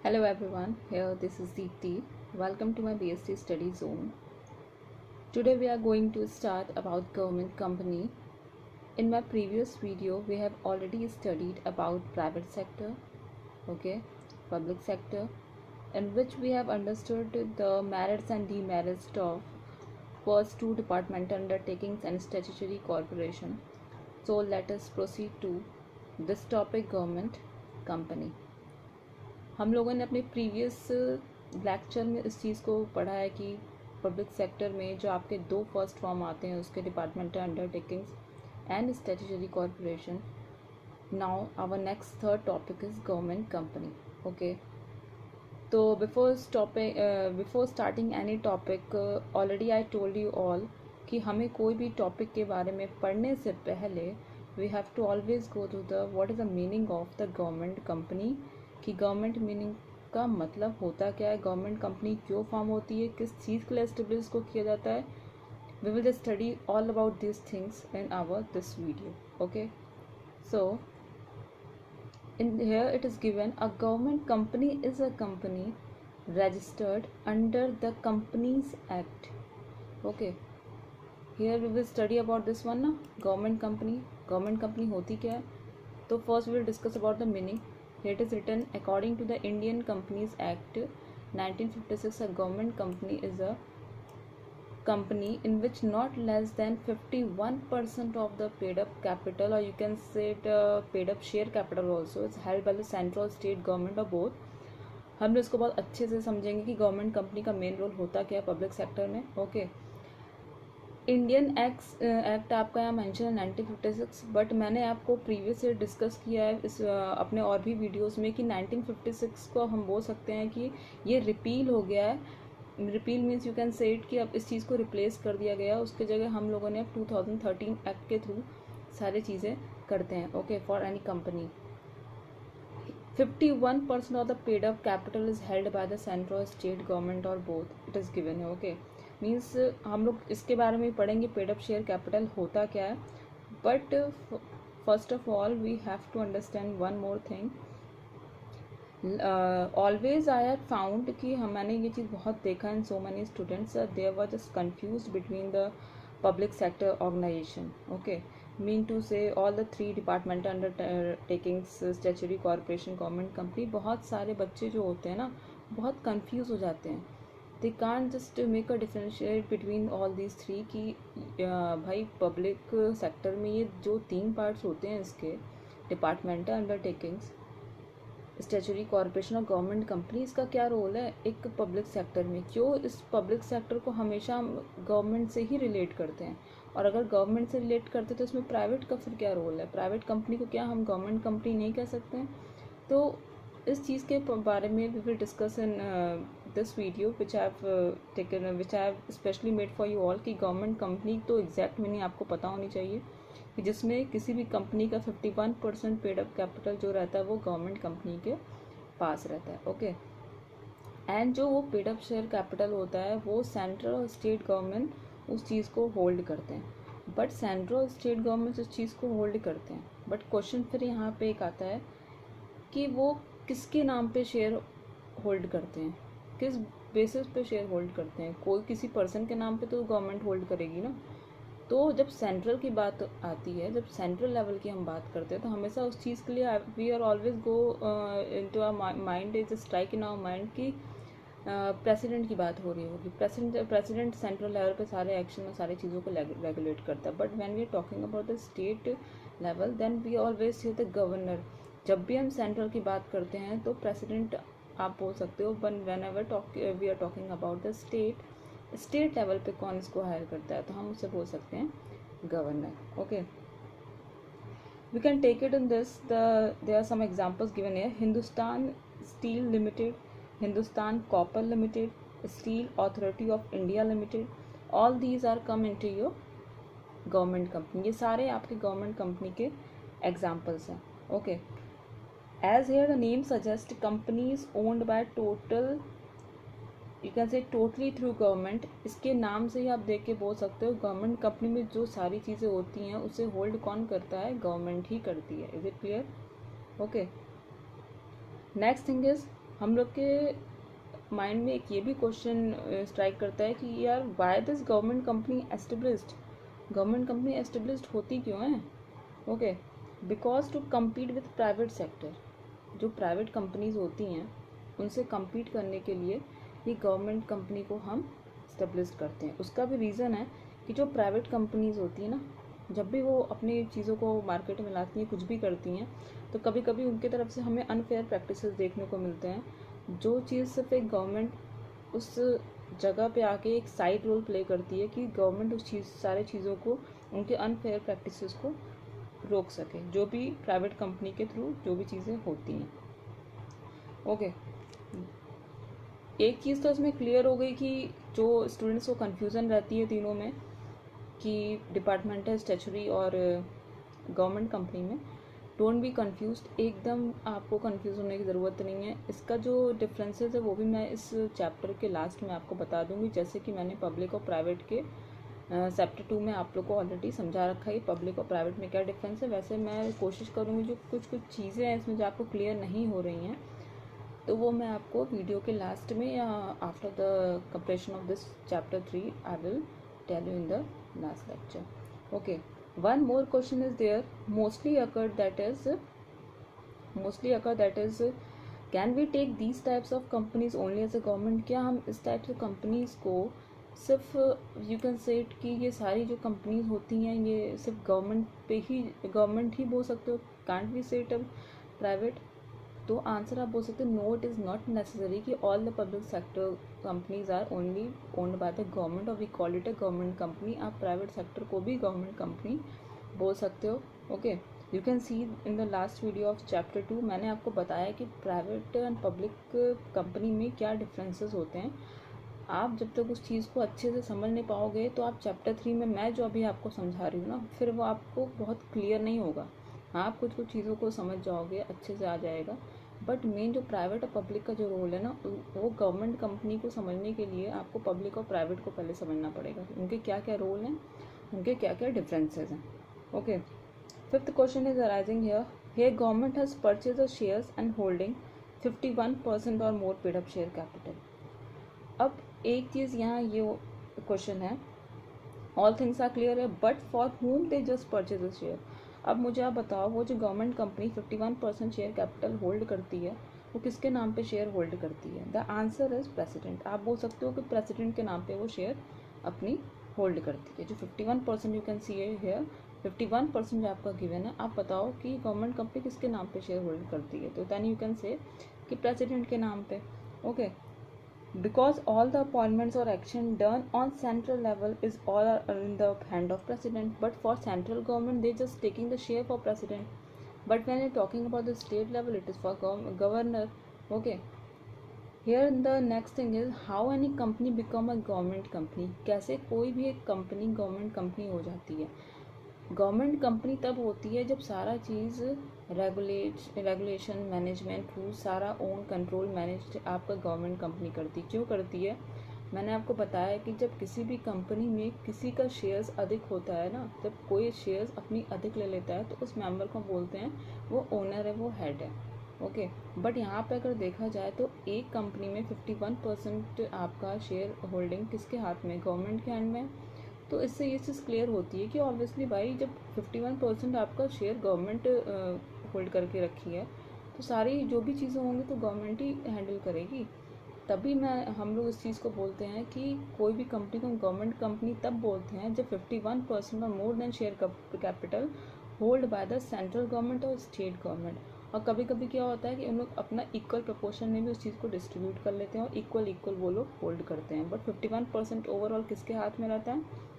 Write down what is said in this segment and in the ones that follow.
Hello everyone, here this is Deepti. Welcome to my BSc study zone. Today we are going to start about government company. In my previous video we have already studied about private sector, okay, public sector, in which we have understood the merits and demerits of first two departmental undertakings and statutory corporation. So let us proceed to this topic, government company. हम लोगों ने अपने previous lecture में इस चीज़ को पढ़ा है कि पब्लिक सेक्टर में जो आपके दो फर्स्ट फॉर्म आते हैं उसके departmental undertakings and statutory corporation. Now our next third topic is government company. Okay, तो before starting any topic already I told you all कि हमें कोई भी टॉपिक के बारे में पढ़ने से पहले we have to always go through the what is the meaning of the government company, कि गवर्नमेंट मीनिंग का मतलब होता क्या है, गवर्नमेंट कंपनी क्यों फॉर्म होती है, किस चीज़ के लिए एस्टेब्लिश को किया जाता है. We will just study all about this things in our this video. Okay, so in here it is given a government company is a company registered under the Companies Act. Okay, here we will study about this one ना, government company होती क्या है. तो first we will discuss about the meaning. Here it is written, according to the Indian Companies Act 1956, a government company is a company in which not less than 51% of the paid up capital, or you can say it paid up share capital also, is held by the central state government or both. हम लोग इसको बहुत अच्छे से समझेंगे कि government company का main role होता क्या है पब्लिक सेक्टर में. ओके, इंडियन एक्ट आपका यहाँ मेंशन है 1956, बट मैंने आपको प्रीवियस ईयर डिस्कस किया है इस अपने और भी वीडियोस में कि 1956 को हम बोल सकते हैं कि ये रिपील हो गया है. Repeal means you can say it कि अब इस चीज़ को रिप्लेस कर दिया गया. उसके जगह हम लोगों ने अब 2013 एक्ट के थ्रू सारी चीज़ें करते हैं. Okay, for any company 51% of the paid up capital is held by the central state government और बोथ. इट इज़ गिवन है. ओके, मीन्स हम लोग इसके बारे में पढ़ेंगे पेड अप शेयर कैपिटल होता क्या है. But first of all we have to understand one more thing. Always I have found कि मैंने ये चीज़ बहुत देखा in so many students there were just confuse between the public sector organisation. Okay, mean to say all the three departmental undertakings, statutory corporation, government company. बहुत सारे बच्चे जो होते हैं ना बहुत कन्फ्यूज हो जाते हैं. They can't just make a differentiate between all these three कि भाई पब्लिक सेक्टर में ये जो तीन पार्ट्स होते हैं इसके, डिपार्टमेंटल अंडरटेकिंग्स, स्टैट्यूटरी कॉर्पोरेशन और गवर्नमेंट कंपनी, इसका क्या रोल है एक पब्लिक सेक्टर में. क्यों इस पब्लिक सेक्टर को हमेशा हम गवर्नमेंट से ही रिलेट करते हैं, और अगर गवर्नमेंट से रिलेट करते हैं तो इसमें प्राइवेट का फिर क्या रोल है. प्राइवेट कंपनी को क्या हम गवर्नमेंट कंपनी नहीं कह सकते हैं. तो इस चीज़ के बारे में we will discuss in this video which I have specially made for you all, कि गवर्नमेंट कंपनी तो एग्जैक्ट मीनिंग आपको पता होनी चाहिए कि जिसमें किसी भी कंपनी का 51% पेड अप कैपिटल जो रहता है वो गवर्नमेंट कंपनी के पास रहता है. ओके, एंड जो वो पेड अप शेयर कैपिटल होता है वो सेंट्रल और स्टेट गवर्नमेंट उस चीज़ को होल्ड करते हैं. बट सेंट्रल और स्टेट गवर्नमेंट उस चीज़ को होल्ड करते हैं, बट क्वेश्चन फिर यहाँ पे एक आता है कि वो किसके नाम पे शेयर होल्ड करते हैं, किस बेसिस पे शेयर होल्ड करते हैं. कोई किसी पर्सन के नाम पे तो गवर्नमेंट होल्ड करेगी ना. तो जब सेंट्रल की बात आती है, जब सेंट्रल लेवल की हम बात करते हैं, तो हमेशा उस चीज़ के लिए we are always go into our mind, is strike in our mind कि प्रेसिडेंट की बात हो रही होगी. प्रेसिडेंट सेंट्रल लेवल पे सारे एक्शन और सारी चीज़ों को रेगुलेट करता है. But when we are talking about the state level then we always see the governor. जब भी हम सेंट्रल की बात करते हैं तो प्रेसिडेंट आप बोल सकते हो, but whenever we are talking about the state level पे कौन इसको हायर करता है तो हम उससे बोल सकते हैं governor. Okay, we can take it in this, there are some examples given here. Hindustan steel limited, Hindustan copper limited, steel authority of India limited, all these are come into your government company. ये सारे आपके government company के examples हैं. Okay, as here the name suggests, companies owned by total, you can say totally through government. इसके नाम से ही आप देख के बोल सकते हो गवर्नमेंट कंपनी में जो सारी चीज़ें होती हैं उसे होल्ड कौन करता है, गवर्नमेंट ही करती है. Is it clear? Okay, next thing is हम लोग के माइंड में एक ये भी क्वेश्चन स्ट्राइक करता है कि यार why this government company established, government company established होती क्यों है? Okay, because to compete with private sector, जो प्राइवेट कंपनीज होती हैं उनसे कम्पीट करने के लिए ये गवर्नमेंट कंपनी को हम इस्टेब्लिश करते हैं। उसका भी रीज़न है कि जो प्राइवेट कंपनीज होती हैं ना, जब भी वो अपनी चीज़ों को मार्केट में लाती हैं, कुछ भी करती हैं, तो कभी कभी उनके तरफ से हमें अनफेयर प्रैक्टिसेस देखने को मिलते हैं। जो चीज़ सिर्फ एक गवर्नमेंट उस जगह पे आके एक साइड रोल प्ले करती है कि गवर्नमेंट उस चीज़ सारे चीज़ों को, उनके अनफेयर प्रैक्टिसेस को रोक सके, जो भी प्राइवेट कंपनी के थ्रू जो भी चीज़ें होती हैं। ओके, एक चीज़ तो इसमें क्लियर हो गई कि जो स्टूडेंट्स को कन्फ्यूज़न रहती है तीनों में कि डिपार्टमेंटल, स्टैचुरी और गवर्नमेंट कंपनी में, डोंट बी कन्फ्यूज्ड, एकदम आपको कन्फ्यूज़ होने की ज़रूरत नहीं है। इसका जो डिफरेंसेस है वो भी मैं इस चैप्टर के लास्ट में आपको बता दूंगी, जैसे कि मैंने पब्लिक और प्राइवेट के चैप्टर 2 में आप लोग को ऑलरेडी समझा रखा है पब्लिक और प्राइवेट में क्या डिफरेंस है। वैसे मैं कोशिश करूँगी जो कुछ चीज़ें हैं इसमें जो आपको क्लियर नहीं हो रही हैं, तो वो मैं आपको वीडियो के लास्ट में या after the completion of this chapter 3 I will tell you in the last lecture. Okay, one more question is there mostly occurred, that is can we take these types of companies only as a government? क्या हम इस type से companies को सिर्फ you can say it कि ये सारी जो कंपनीज होती हैं ये सिर्फ गवर्नमेंट ही बोल सकते हो, can't we say it private? तो आंसर आप बोल सकते हो no, it is not necessary कि all the public sector companies are only owned by the government और we call it a government company. आप प्राइवेट सेक्टर को भी गवर्नमेंट कंपनी बोल सकते हो। Okay, you can see in the last video of chapter 2 मैंने आपको बताया कि प्राइवेट एंड पब्लिक कंपनी में क्या डिफरेंसेस होते हैं। आप जब तक उस चीज़ को अच्छे से समझ नहीं पाओगे तो आप चैप्टर 3 में मैं जो अभी आपको समझा रही हूँ ना, फिर वो आपको बहुत क्लियर नहीं होगा। आप कुछ चीज़ों को समझ जाओगे, अच्छे से आ जाएगा, बट मेन जो प्राइवेट और पब्लिक का जो रोल है ना, वो गवर्नमेंट कंपनी को समझने के लिए आपको पब्लिक और प्राइवेट को पहले समझना पड़ेगा, उनके क्या क्या रोल हैं, उनके क्या क्या डिफरेंसेस हैं। Okay, fifth question is arising here government has purchase the shares and holding 51% और मोर पेड अप शेयर कैपिटल। अब एक चीज़ यहाँ ये क्वेश्चन है, ऑल थिंग्स आर क्लियर है, बट फॉर हुम they just purchase the share. अब मुझे आप बताओ, वो जो government company 51% share capital hold करती है वो किसके नाम पे शेयर होल्ड करती है? The answer is president. आप बोल सकते हो कि प्रेसिडेंट के नाम पे वो शेयर अपनी होल्ड करती है। जो 51% यू कैन सी हियर, 51% जो आपका गिवन है, आप बताओ कि गवर्नमेंट कंपनी किसके नाम पे शेयर होल्ड करती है? तो देन यू कैन से कि प्रेसिडेंट के नाम पे। Okay, because all the appointments or action done on central level is all are in the hand of president, but for central government they just taking the share for president, but when you're talking about the state level it is for governor. Okay, here the next thing is how any company become a government company। कैसे कोई भी एक company government company हो जाती है? Government company तब होती है जब सारा चीज़ रेगुलेशन, मैनेजमेंट, रूल, सारा ओन कंट्रोल मैनेज आपका गवर्नमेंट कंपनी करती। क्यों करती है? मैंने आपको बताया कि जब किसी भी कंपनी में किसी का शेयर्स अधिक होता है ना, जब कोई शेयर्स अपनी अधिक ले लेता है तो उस मेंबर को बोलते हैं वो ओनर है, वो हेड है। ओके, बट यहाँ पे अगर देखा जाए तो एक कंपनी में 51% आपका शेयर होल्डिंग किसके हाथ में? गवर्नमेंट के हैंड में। तो इससे ये चीज़ क्लियर होती है कि ऑब्वियसली भाई जब 51% आपका शेयर गवर्नमेंट होल्ड करके रखी है तो सारी जो भी चीज़ें होंगी तो गवर्नमेंट ही हैंडल करेगी। तभी हम लोग इस चीज़ को बोलते हैं कि कोई भी कंपनी को गवर्नमेंट कंपनी तब बोलते हैं जब 51% और more than share capital hold by the central government और स्टेट गवर्नमेंट। और कभी कभी क्या होता है कि उन लोग अपना इक्वल प्रपोर्शन में भी उस चीज़ को डिस्ट्रीब्यूट कर लेते हैं और इक्वल वो लोग होल्ड करते हैं, बट 51% ओवरऑल किसके हाथ में रहता है?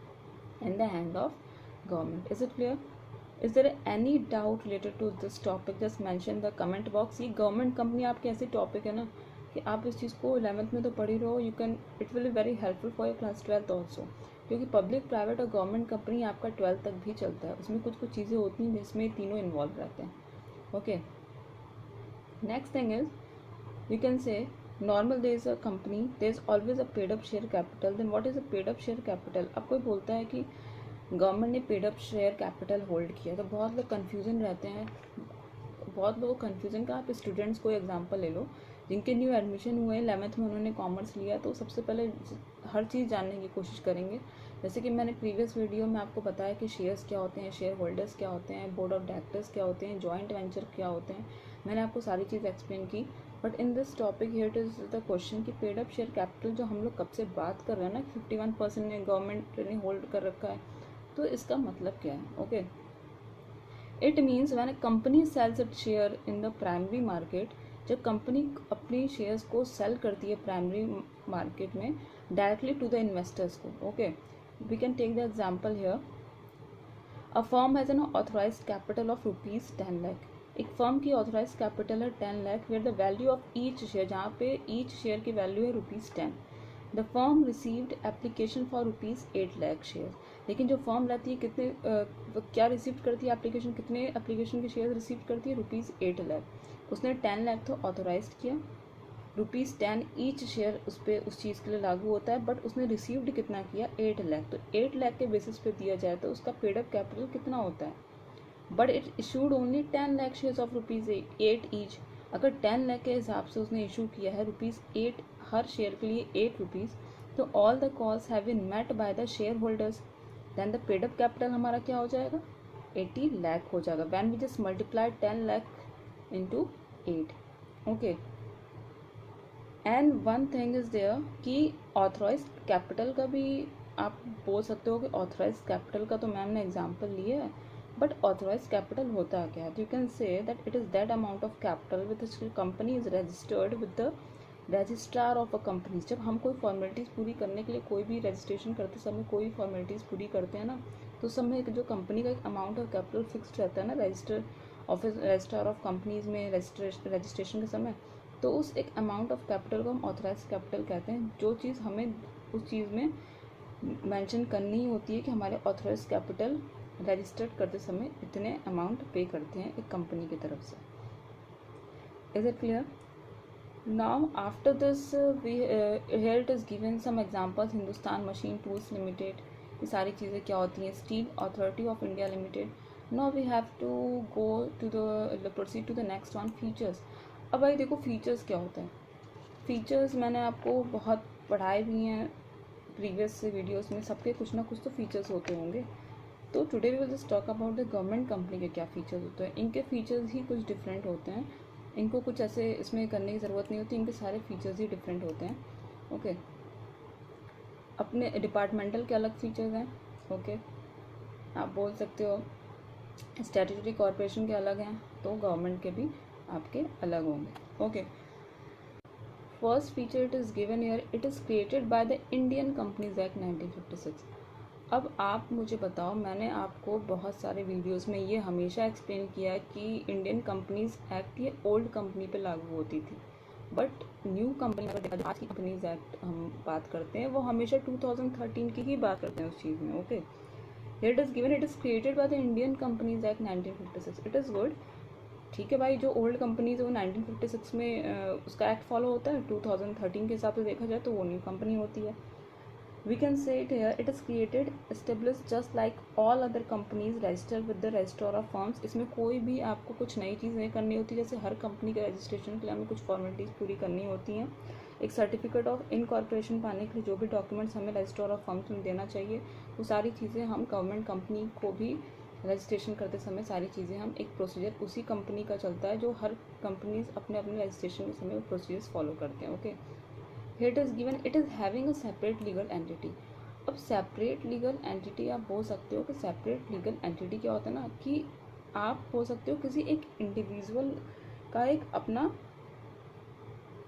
In the hand of government. Is it clear? Is there any doubt related to this topic? Just mention the comment box। ये गवर्नमेंट कंपनी आपकी ऐसी टॉपिक है ना कि आप इस चीज़ को 11th में तो पढ़ी रहो, you can it will be very helpful for your class 12th also, क्योंकि पब्लिक, प्राइवेट और गवर्नमेंट कंपनी आपका 12th तक भी चलता है। उसमें कुछ चीज़ें होती हैं जिसमें तीनों इन्वॉल्व रहते हैं। Okay, next thing is you can say normal there is a company, there is always a paid up share capital। then what is a paid up share capital? अब कोई बोलता है कि गवर्नमेंट ने paid up share capital hold किया तो बहुत लोग कन्फ्यूजन रहते हैं। बहुत लोग कन्फ्यूजन का, आप स्टूडेंट्स को एग्जांपल ले लो जिनके न्यू एडमिशन हुए 11th में उन्होंने कॉमर्स लिया, तो सबसे पहले हर चीज़ जानने की कोशिश करेंगे। जैसे कि मैंने प्रीवियस वीडियो में आपको बताया कि शेयर्स क्या होते हैं, शेयर होल्डर्स क्या होते हैं, बोर्ड ऑफ डायरेक्टर्स क्या होते हैं, जॉइंट वेंचर क्या होते हैं, मैंने आपको सारी चीज़ एक्सप्लेन की। But in this topic here it is the question कि पेड अप शेयर कैपिटल जो हम लोग कब से बात कर रहे हैं ना, 51% ने गवर्नमेंट ने होल्ड कर रखा है, तो इसका मतलब क्या है? Okay, it means when a company sells it share in the primary market, जब कंपनी अपनी शेयर्स को सेल करती है प्राइमरी मार्केट में डायरेक्टली टू द इन्वेस्टर्स को। Okay, we can take the example here, a firm has an authorized capital of ₹10 lakh. एक firm की authorize capital है 10 lakh, where the value of each share, जहाँ पे ईच शेयर की value है ₹10। The firm received application for ₹8 lakh share. लेकिन जो firm रहती है कितने क्या रिसीव करती है एप्लीकेशन, कितने एप्लीकेशन के शेयर रिसीव करती है? ₹8 लाख। उसने 10 लाख तो ऑथोराइज किया, ₹10 ईच शेयर उस पर उस चीज़ के लिए लागू होता है, बट उसने रिसीव्ड कितना किया? 8 लाख। तो 8 लाख के बेसिस पे दिया जाए तो उसका पेड अप कैपिटल कितना होता है? But it issued only 10 lakh shares of ₹8 each. अगर 10 लाख के हिसाब से उसने इशू किया है ₹8 हर शेयर के लिए ₹8, तो all the calls have been met by the shareholders, then the paid up capital हमारा क्या हो जाएगा? 80 लाख हो जाएगा। When we just multiply 10 lakh into 8। Okay, and one thing is there कि ऑथराइज कैपिटल का भी आप बोल सकते हो कि ऑथराइज कैपिटल का तो मैम ने एग्जाम्पल लिया है, बट ऑथराइज कैपिटल होता क्या है? You can say that it is that amount of capital with company is registered with the registrar of a company. जब हम कोई फॉर्मेलिटीज़ पूरी करने के लिए कोई भी रजिस्ट्रेशन करते समय कोई फॉर्मेलिटीज़ पूरी करते हैं ना, तो उस समय जो कंपनी का एक अमाउंट ऑफ कैपिटल फिक्स्ड रहता है ना रजिस्ट्रार ऑफ कंपनीज में रजिस्ट्रेशन के समय, तो उस एक अमाउंट ऑफ कैपिटल को हम ऑथराइज कैपिटल कहते हैं। जो चीज़ हमें उस चीज़ में मेंशन करनी होती है कि हमारे ऑथराइज कैपिटल रजिस्टर्ड करते समय इतने अमाउंट पे करते हैं एक कंपनी की तरफ से। Is it clear? Now after this here it is given some examples, Hindustan machine tools limited, ये सारी चीज़ें क्या होती हैं? Steel authority of India limited. Now we have to go to the proceed to the next one, features. अब भाई देखो features क्या होता है। फीचर्स मैंने आपको बहुत पढ़ाए भी हैं प्रीवियस वीडियोस में, सबके कुछ ना कुछ तो फीचर्स होते होंगे। तो today we will just talk about the government company के क्या फीचर्स होते हैं। इनके फीचर्स ही कुछ डिफरेंट होते हैं, इनको कुछ ऐसे इसमें करने की ज़रूरत नहीं होती, इनके सारे फीचर्स ही डिफरेंट होते हैं। ओके, अपने डिपार्टमेंटल के अलग फीचर्स हैं। ओके, आप बोल सकते हो स्टैट्यूटरी कॉर्पोरेशन के अलग हैं, तो गवर्नमेंट के भी आपके अलग होंगे। Okay, first feature it is given here, it is created by the Indian companies act 1956। अब आप मुझे बताओ, मैंने आपको बहुत सारे वीडियोस में ये हमेशा एक्सप्लेन किया है कि इंडियन कंपनीज एक्ट ये ओल्ड कंपनी पे लागू होती थी, बट न्यू कंपनी अगर देखा जाए आज की कंपनीज एक्ट हम बात करते हैं वो हमेशा 2013 की ही बात करते हैं उस चीज़ में। Okay, here it is given it is created by the Indian companies act 1956। It is good, ठीक है भाई। जो ओल्ड कंपनीज है वो 1956 में उसका एक्ट फॉलो होता है, 2013 के हिसाब से देखा जाए तो वो न्यू कंपनी होती है। We can say it here, it is created, established just like all other companies registered with the Registrar of Firms। इसमें कोई भी आपको कुछ नई चीज़ नहीं करनी होती, जैसे हर कंपनी के रजिस्ट्रेशन के लिए हमें कुछ फॉर्मेलिटीज़ पूरी करनी होती हैं। एक सर्टिफिकेट ऑफ इनकॉर्पोरेशन पाने के लिए जो भी डॉक्यूमेंट्स हमें रजिस्ट्रार ऑफ फर्म्स में देना चाहिए, वो सारी चीज़ें हम गवर्नमेंट कंपनी को भी रजिस्ट्रेशन करते समय सारी चीज़ें हम एक प्रोसीजर उसी कंपनी का चलता है, जो हर कंपनीज अपने अपने रजिस्ट्रेशन के समय प्रोसीजर्स फॉलो करते हैं। Okay, here it is given it is having a separate legal entity। अब सेपरेट लीगल एंटिटी आप बोल सकते हो कि सेपरेट लीगल एंटिटी क्या होता है ना, कि आप बोल सकते हो किसी एक इंडिविजुअल का एक अपना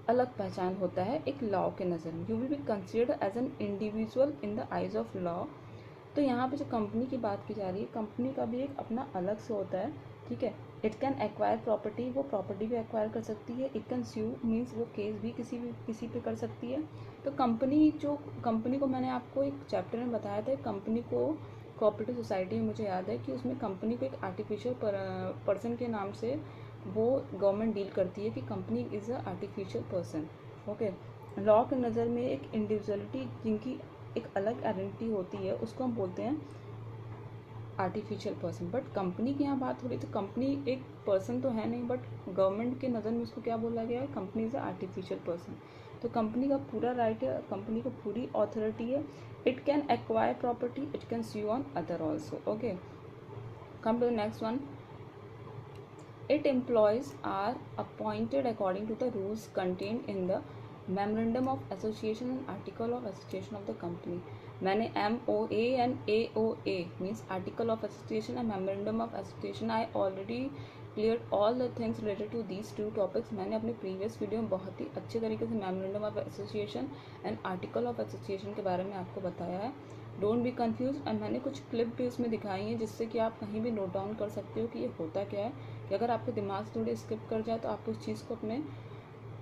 अलग पहचान होता है एक लॉ के नज़र में। You will be considered as an individual in the eyes of law. तो यहाँ पे जो कंपनी की बात की जा रही है, कंपनी का भी एक अपना अलग से होता है, ठीक है। इट कैन एक्वायर प्रॉपर्टी, वो प्रॉपर्टी भी एक्वायर कर सकती है। इट कैन स्यू मीन्स वो केस भी किसी पे कर सकती है। तो कंपनी को मैंने आपको एक चैप्टर में बताया था, कंपनी को कोऑपरेटिव सोसाइटी में मुझे याद है कि उसमें कंपनी को एक आर्टिफिशियल पर्सन के नाम से वो गवर्नमेंट डील करती है कि company is a artificial person. Okay, law के नज़र में एक इंडिविजुअलिटी जिनकी एक अलग आइडेंटिटी होती है उसको हम बोलते हैं आर्टिफिशियल पर्सन, बट कंपनी की यहाँ बात हो रही तो कंपनी एक पर्सन तो है नहीं, बट गवर्नमेंट के नज़र में उसको क्या बोला गया है, कंपनी इज़ आर्टिफिशियल पर्सन। तो कंपनी का पूरा राइट है, कंपनी को पूरी अथॉरिटी है, it can acquire property, it can sue on other also. Okay, come to the next one. Its employees are appointed according to the rules contained in the Memorandum of Association and Article of Association of the company. मैंने MOA and AOA means Article of Association and Memorandum of Association. I already cleared all the things related to these two topics. मैंने अपने previous video में बहुत ही अच्छे तरीके से Memorandum of Association and Article of Association के बारे में आपको बताया है। Don't be confuse. और मैंने कुछ क्लिप भी उसमें दिखाई हैं जिससे कि आप कहीं भी नोट डाउन कर सकते हो कि ये होता क्या है, कि अगर आपके दिमाग से थोड़ी स्किप कर जाए तो आप उस चीज़ को अपने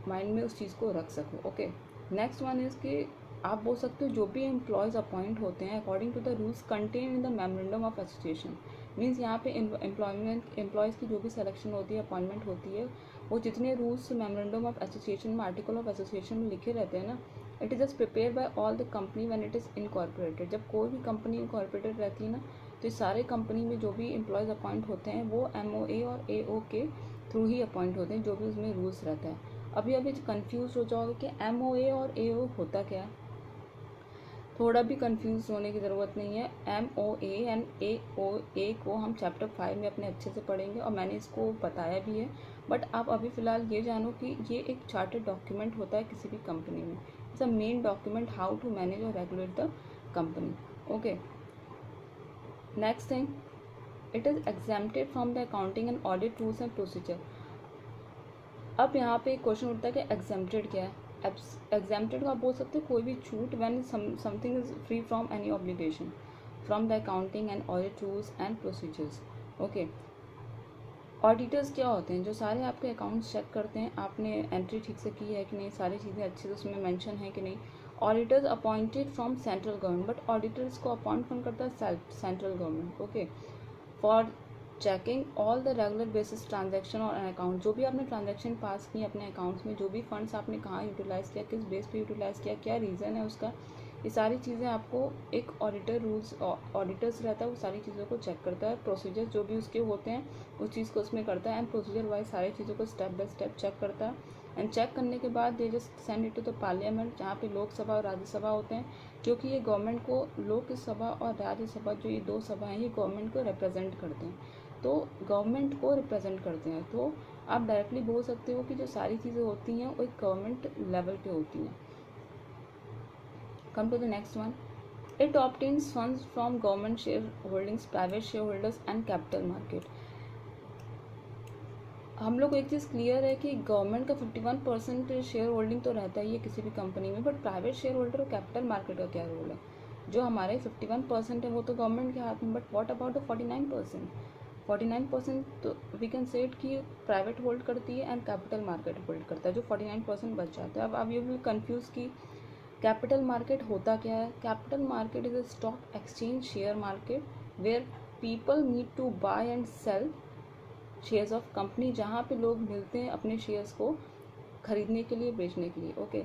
माइंड में उस चीज़ को रख सको। ओके, नेक्स्ट वन इज़ कि आप बोल सकते हो जो भी एम्प्लॉयज़ अपॉइंट होते हैं according to the rules contain in the memorandum of association. Means यहाँ पे एम्प्लॉयज़ की जो भी सिलेक्शन होती है, अपॉइंटमेंट होती है, वो जितने रूल्स मेमोरेंडम ऑफ एसोसिएशन में, आर्टिकल ऑफ एसोसिएशन में लिखे रहते हैं ना, it is just prepare by all the company when it is incorporated. जब कोई भी कंपनी इनकॉर्पोरेटेड रहती है ना, तो इस सारे कंपनी में जो भी एम्प्लॉयज़ अपॉइंट होते हैं वो MOA और AO के थ्रू ही अपॉइंट होते हैं, जो भी उसमें रूल्स रहता है। अभी कंफ्यूज हो जाओगे कि MOA और AO होता क्या है, थोड़ा भी कंफ्यूज होने की ज़रूरत नहीं है। MOA एंड AOA को हम चैप्टर 5 में अपने अच्छे से पढ़ेंगे और मैंने इसको बताया भी है, बट आप अभी फ़िलहाल ये जानो कि ये एक चार्टर्ड डॉक्यूमेंट होता है किसी भी कंपनी में। It's a main document how to manage और regulate the company. Okay, next thing, it is exempted from the accounting and audit rules and procedure. अब यहाँ पे एक क्वेश्चन उठता है कि एग्जेम्प्टेड क्या है। एग्जेम्प्टेड को आप बोल सकते हो कोई भी छूट when something is free from any obligation from the accounting and audit rules and procedures. Okay, auditors क्या होते हैं, जो सारे आपके अकाउंट्स चेक करते हैं आपने एंट्री ठीक से की है कि नहीं, सारी चीज़ें अच्छे से उसमें मेंशन है कि नहीं। Auditors appointed from central government, but auditors को अपॉइंट कौन करता है, central government. Okay, for checking all the regular basis transaction और अकाउंट, जो भी आपने ट्रांजैक्शन पास की अपने अकाउंट्स में, जो भी फंड्स आपने कहाँ यूटिलाइज़ किया, किस बेस पे यूटिलाइज़ किया, क्या रीज़न है उसका, ये सारी चीज़ें आपको एक ऑडिटर रूल्स ऑडिटर्स रहता है वो सारी चीज़ों को चेक करता है। प्रोसीजर जो भी उसके होते हैं उस चीज़ को उसमें करता है एंड प्रोसीजर वाइज सारी चीज़ों को स्टेप बाय स्टेप चेक करता है। एंड चेक करने के बाद they just send it to the parliament, जहाँ पे लोकसभा और राज्यसभा होते हैं, क्योंकि ये गवर्नमेंट को, लोकसभा और राज्यसभा जो ये दो सभा हैं, ये गवर्नमेंट को रिप्रेजेंट करते हैं, तो गवर्नमेंट को रिप्रेजेंट करते हैं। तो आप डायरेक्टली बोल सकते हो कि जो सारी चीज़ें होती हैं वो एक गवर्नमेंट लेवल पे होती हैं। Come to the next one, it obtains funds from government share holdings, private share holders and capital market. हम लोग को एक चीज़ क्लियर है कि गवर्नमेंट का 51% शेयर होल्डिंग तो रहता ही है किसी भी कंपनी में, बट प्राइवेट शेयर होल्डर और कैपिटल मार्केट का क्या रोल है। जो हमारे 51% है वो तो गवर्नमेंट के हाथ में, बट व्हाट अबाउट द 49%? 49% तो वी कैन से इट कि प्राइवेट होल्ड करती है एंड कैपिटल मार्केट होल्ड करता है, जो 49% बच जाता है। अब यू विल कन्फ्यूज़ कि कैपिटल मार्केट होता क्या है। Capital market is a stock exchange share market where people need to buy and sell shares of company, जहाँ पे लोग मिलते हैं अपने शेयर्स को खरीदने के लिए, बेचने के लिए। Okay,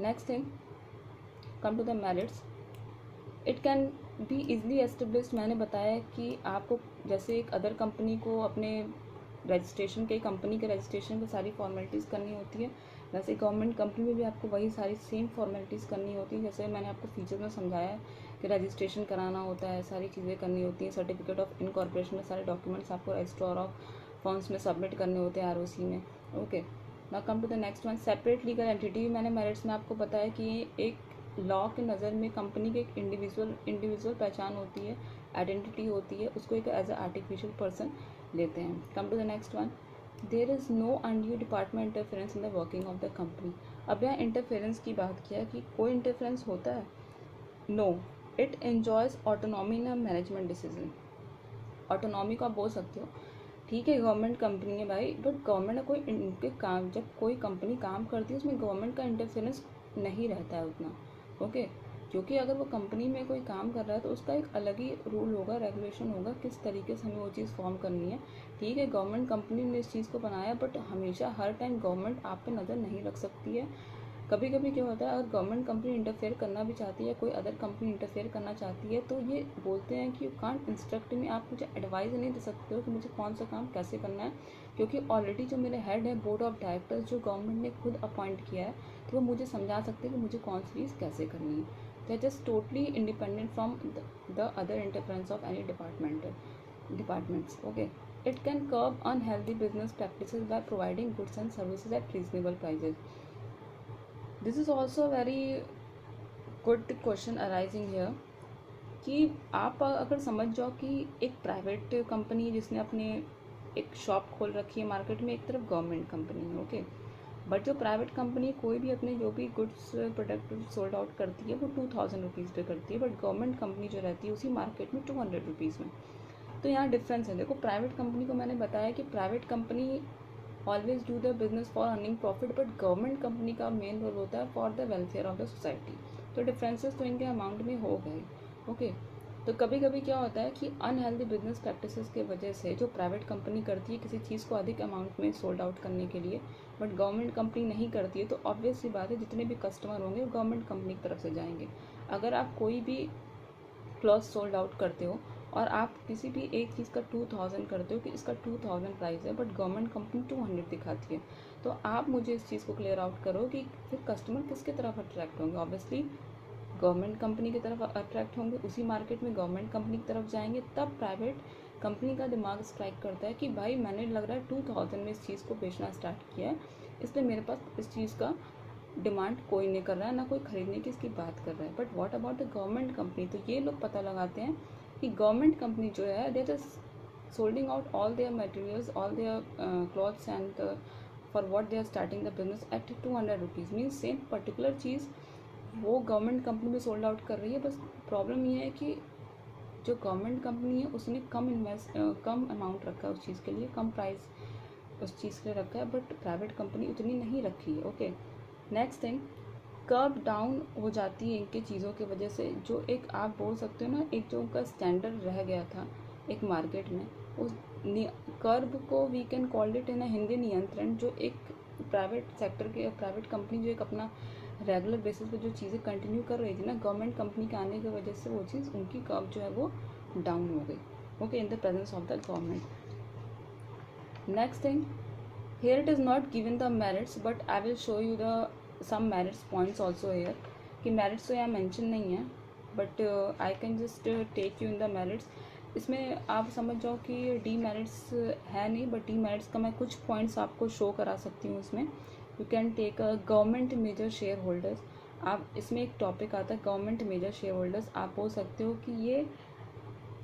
next thing, come to the merits, it can be easily established. मैंने बताया कि आपको जैसे एक अदर कंपनी को अपने रजिस्ट्रेशन के, कंपनी के रजिस्ट्रेशन की सारी फॉर्मेलिटीज़ करनी होती है, वैसे गवर्नमेंट कंपनी में भी आपको वही सारी सेम फॉर्मेलिटीज़ करनी होती है। जैसे मैंने आपको फीचर्स में समझाया है कि रजिस्ट्रेशन कराना होता है, सारी चीज़ें करनी होती हैं, सर्टिफिकेट ऑफ इनकॉर्पोरेशन में सारे डॉक्यूमेंट्स आपको रजिस्टर ऑफ फर्म्स में सबमिट करने होते हैं, ROC में। Okay, now come to the next one, separate legal entity. मैंने मेरिट्स में आपको बताया कि एक लॉ के नज़र में कंपनी की एक इंडिविजुअल पहचान होती है, आइडेंटिटी होती है, उसको एक एज अ आर्टिफिशियल पर्सन लेते हैं। Come to the next one, there is no undue department interference in the working of the company. अब यहाँ इंटरफेरेंस की बात किया कि कोई इंटरफेरेंस होता है, no, it enjoys autonomy in management decision. Autonomy को आप बोल सकते हो, ठीक है गवर्नमेंट कंपनी है भाई, बट गवर्नमेंट का कोई इनके काम, जब कोई कंपनी काम करती है उसमें गवर्नमेंट का इंटरफेरेंस नहीं रहता है उतना। ओके, क्योंकि अगर वो कंपनी में कोई काम कर रहा है तो उसका एक अलग ही रूल होगा, रेगुलेशन होगा, किस तरीके से हमें वो चीज़ फॉर्म करनी है। ठीक है, गवर्नमेंट कंपनी ने इस चीज़ को बनाया, बट हमेशा हर टाइम गवर्नमेंट आप पे नज़र नहीं रख सकती है। कभी कभी क्या होता है, अगर गवर्नमेंट कंपनी इंटरफेयर करना भी चाहती है, कोई अदर कंपनी इंटरफेयर करना चाहती है, तो ये बोलते हैं कि यू कांट इंस्ट्रक्ट मी, आप मुझे एडवाइस नहीं दे सकते हो कि मुझे कौन सा काम कैसे करना है, क्योंकि ऑलरेडी जो मेरे हेड है बोर्ड ऑफ डायरेक्टर्स जो गवर्नमेंट ने खुद अपॉइंट किया है, तो वो मुझे समझा सकते हैं कि मुझे कौन सी चीज़ कैसे करनी है. They are just totally independent from the other interference of any departments. Okay, it can curb unhealthy business practices by providing goods and services at reasonable prices. This is also a very good question arising here कि आप अगर समझ जाओ कि एक private company जिसने अपने एक शॉप खोल रखी है मार्केट में, एक तरफ गवर्नमेंट कंपनी है. ओके, बट जो प्राइवेट कंपनी कोई भी अपने जो भी गुड्स प्रोडक्ट सोल्ड आउट करती है वो 2000 रुपीज़ पे करती है, बट गवर्नमेंट कंपनी जो रहती है उसी मार्केट में 200 रुपीज़ में. तो यहाँ डिफरेंस है. देखो, प्राइवेट कंपनी को मैंने बताया कि private company always do the business for earning profit, but government company का मेन रोल होता है for the welfare of the society. तो डिफरेंसेस तो इनके अमाउंट में हो गए. ओके, तो कभी कभी क्या होता है कि अनहेल्दी बिजनेस प्रैक्टिसेस के वजह से जो प्राइवेट कंपनी करती है किसी चीज़ को अधिक अमाउंट में सोल्ड आउट करने के लिए, बट गवर्नमेंट कंपनी नहीं करती है, तो ऑब्वियस सी बात है जितने भी कस्टमर होंगे वो गवर्नमेंट कंपनी की तरफ से जाएंगे. अगर आप कोई भी क्लॉथ सोल्ड आउट करते हो और आप किसी भी एक चीज़ का 2000 करते हो कि इसका 2000 प्राइस है, बट गवर्नमेंट कंपनी 200 दिखाती है, तो आप मुझे इस चीज़ को क्लियर आउट करो कि फिर कस्टमर किसके तरफ अट्रैक्ट होंगे. ऑब्वियसली गवर्नमेंट कंपनी की तरफ अट्रैक्ट होंगे, उसी मार्केट में गवर्नमेंट कंपनी की तरफ जाएंगे. तब प्राइवेट कंपनी का दिमाग स्ट्राइक करता है कि भाई मैंने लग रहा है 2000 में इस चीज़ को बेचना स्टार्ट किया है, इसलिए मेरे पास इस चीज़ का डिमांड कोई नहीं कर रहा है, ना कोई खरीदने की इसकी बात कर रहा है. But what about the government company, तो ये लोग पता लगाते हैं कि गवर्नमेंट कंपनी जो है they are just solding out all their materials, all their clothes and for what they are starting the business at 200 rupees. Means same particular चीज़ वो गवर्नमेंट कंपनी में सोल्ड आउट कर रही है. बस प्रॉब्लम ये है कि जो गवर्नमेंट कंपनी है उसने कम अमाउंट रखा है उस चीज़ के लिए, कम प्राइस उस चीज़ के लिए रखा है, बट प्राइवेट कंपनी उतनी नहीं रखी है. Okay, next thing, curve down हो जाती है इनके चीज़ों की वजह से. जो एक आप बोल सकते हो ना, एक जो उनका स्टैंडर्ड रह गया था एक मार्केट में, उस कर्व को we can called it in a Hindi नियंत्रण. जो एक प्राइवेट सेक्टर के प्राइवेट कंपनी जो एक अपना रेगुलर बेसिस पे जो चीज़ें कंटिन्यू कर रही थी ना, गवर्नमेंट कंपनी के आने की वजह से वो चीज़ उनकी कर्व जो है वो डाउन हो गई. Okay, in the presence of the government. Next thing, here it is not given the merits, but I will show you the some merits points also here. कि merits तो यहाँ mention नहीं है, but I can just take you in the merits. इसमें आप समझ जाओ कि demerits है नहीं, but demerits का मैं कुछ points आपको show करा सकती हूँ. इसमें you can take a government major shareholders. आप इसमें एक topic आता है government major shareholders. आप बोल सकते हो कि ये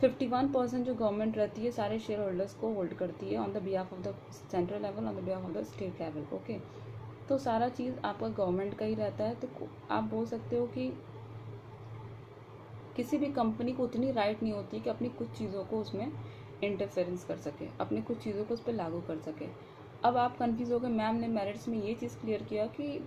51% जो गवर्नमेंट रहती है सारे शेयर होल्डर्स को होल्ड करती है on the behalf of the central level, on the behalf of the state level. Okay, तो सारा चीज़ आपका गवर्नमेंट का ही रहता है. तो आप बोल सकते हो कि किसी भी कंपनी को उतनी राइट नहीं होती कि अपनी कुछ चीज़ों को उसमें इंटरफेरेंस कर सके, अपनी कुछ चीज़ों को उस पर लागू कर सके. अब आप कन्फ्यूज़ हो गए, मैम ने मेरिट्स में ये चीज़ क्लियर किया कि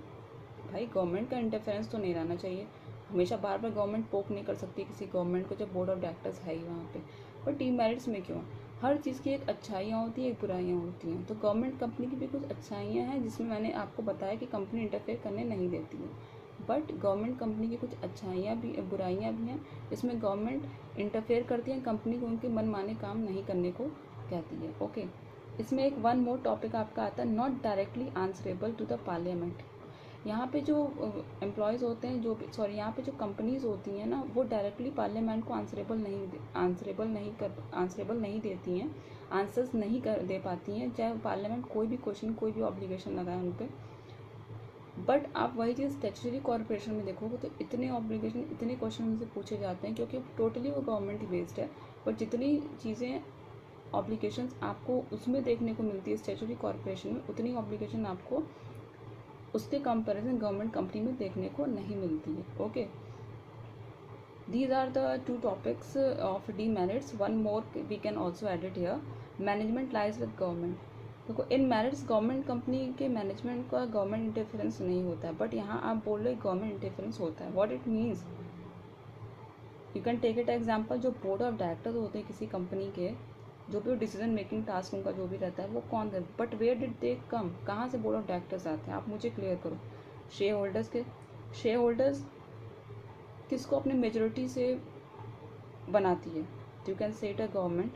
भाई गवर्नमेंट का इंटरफेरेंस तो नहीं रहना चाहिए, हमेशा बार बार गवर्नमेंट पोक नहीं कर सकती किसी गवर्नमेंट को जब बोर्ड ऑफ डायरेक्टर्स है ही वहाँ पे. पर डीमेरिट्स में क्यों? हर चीज़ की एक अच्छाइयाँ होती हैं, एक बुराइयाँ होती हैं. तो गवर्नमेंट कंपनी की भी कुछ अच्छाइयाँ हैं जिसमें मैंने आपको बताया कि कंपनी इंटरफेयर करने नहीं देती है, बट गवर्नमेंट कंपनी की कुछ अच्छाइयाँ भी बुराइयाँ भी हैं जिसमें गवर्नमेंट इंटरफेयर करती है, कंपनी को उनके मनमाने काम नहीं करने को कहती है. ओके, इसमें एक वन मोर टॉपिक आपका आता है, not directly answerable to the parliament. यहाँ पे जो एम्प्लॉयज़ होते हैं, जो सॉरी यहाँ पे जो कंपनीज़ होती हैं ना, वो डायरेक्टली पार्लियामेंट को आंसरेबल नहीं देती हैं, आंसर्स नहीं दे पाती हैं, चाहे पार्लियामेंट कोई भी क्वेश्चन कोई भी ऑब्लिगेशन लगाए उन पर. बट आप वही चीज़ स्टैट्यूटरी कॉर्पोरेशन में देखोगे तो इतने ऑब्लिगेशन, इतने क्वेश्चन उनसे पूछे जाते हैं क्योंकि टोटली वो गवर्नमेंट बेस्ड है. बट जितनी चीज़ें ऑब्लिगेशंस आपको उसमें देखने को मिलती है स्टैट्यूटरी कॉर्पोरेशन में, उतनी ऑब्लिगेशन आपको उसके कंपैरिजन गवर्नमेंट कंपनी में देखने को नहीं मिलती है. Okay, these are the two topics of demerits. One more we can also add it here, management lies with government. देखो, इन मेरिट्स गवर्नमेंट कंपनी के मैनेजमेंट का गवर्नमेंट इंटरफेरेंस नहीं होता है, बट यहाँ आप बोल रहे गवर्नमेंट इंटरफेरेंस होता है. What it means, you can take it example. जो बोर्ड ऑफ डायरेक्टर्स होते हैं किसी कंपनी के, जो भी डिसीजन मेकिंग टास्क उनका जो भी रहता है वो कौन है, बट वेयर डिड दे कम, कहाँ से बोर्ड ऑफ डायरेक्टर्स आते हैं, आप मुझे क्लियर करो. शेयर होल्डर्स किसको अपने मेजोरिटी से बनाती है, you can say it a government.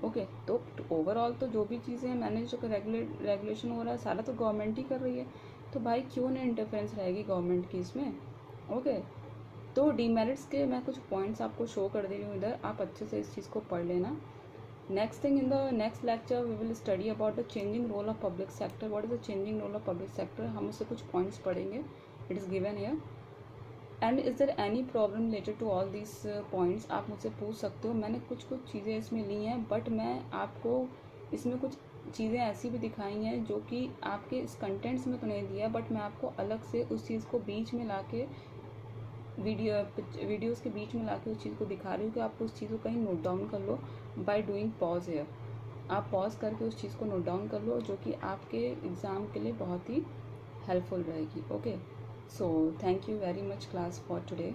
Okay, तो ओवरऑल तो जो भी चीज़ें मैनेज रेगुलेशन हो रहा है सारा तो गवर्नमेंट ही कर रही है, तो भाई क्यों नहीं इंटरफेरेंस रहेगी गवर्नमेंट की इसमें। ओके, तो डीमेरिट्स के मैं कुछ पॉइंट्स आपको शो कर दे रही हूँ इधर, आप अच्छे से इस चीज़ को पढ़ लेना। Next thing, in the next lecture we will study about the changing role of public sector. What is the changing role of public sector, हम उससे कुछ पॉइंट्स पढ़ेंगे, it is given here. And is there any problem related to all this points, आप मुझसे पूछ सकते हो। मैंने कुछ चीज़ें इसमें ली हैं, बट मैं आपको इसमें कुछ चीज़ें ऐसी भी दिखाई हैं जो कि आपके इस कंटेंट्स में तो नहीं दिया, बट मैं आपको अलग से उस चीज़ को बीच में ला के वीडियोज़ के बीच में ला के उस चीज़ को दिखा रही हूँ कि आपको उस चीज़ को कहीं नोट डाउन कर लो बाय डूइंग पॉज हेयर। आप पॉज करके उस चीज़ को नोट डाउन कर लो, जो कि आपके एग्ज़ाम के लिए बहुत ही हेल्पफुल रहेगी। Okay, so thank you very much class for today.